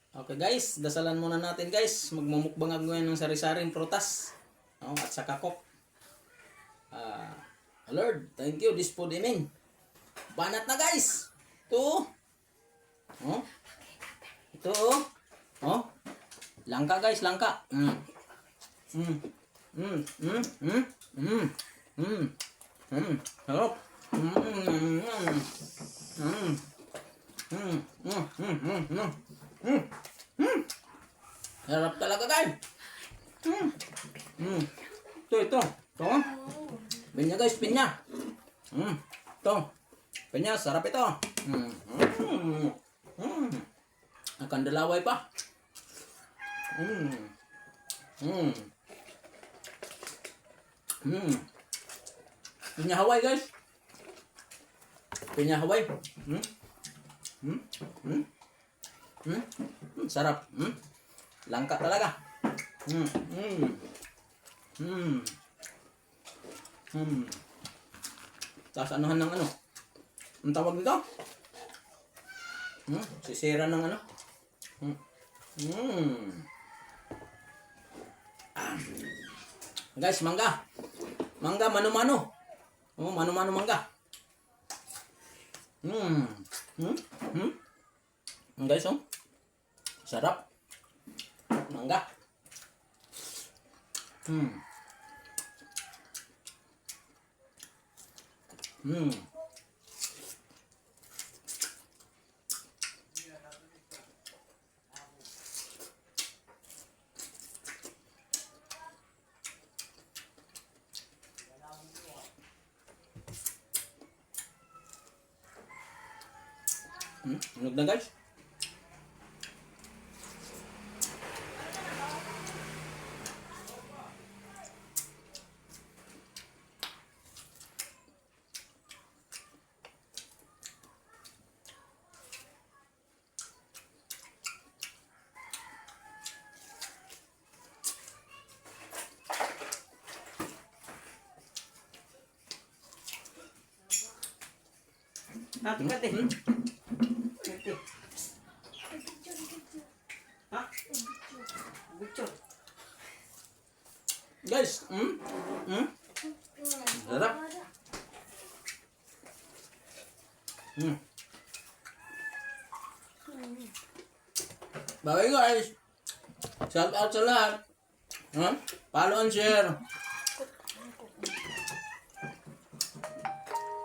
Okay guys, dasalan muna natin guys. Magmumukbang ako ngayon ng sari-saring prutas. At saka coke. Lord, thank you. This food, amen. Banat na guys. Ito. Oh. Ito. Oh. Langka guys, langka. Sarap. Sarap talaga guys. Ito. Pinya guys, pinya. Ito. Pinya, sarap ito. Akan dalaway pa. Pinya Hawaii guys. Pinya Hawaii. Sarap. Langka talaga. Tapos anuhan ng ano? Ang tawag nito? Sisira ng ano? Guys, mangga. Mangga, mano-mano. Mano-mano mangga. Guys, sarap. Mangga. Hinog na guys. Ate. Ha? Butchot. Guys, sarap. Bye guys. Shout out sa lahat. Follow and share.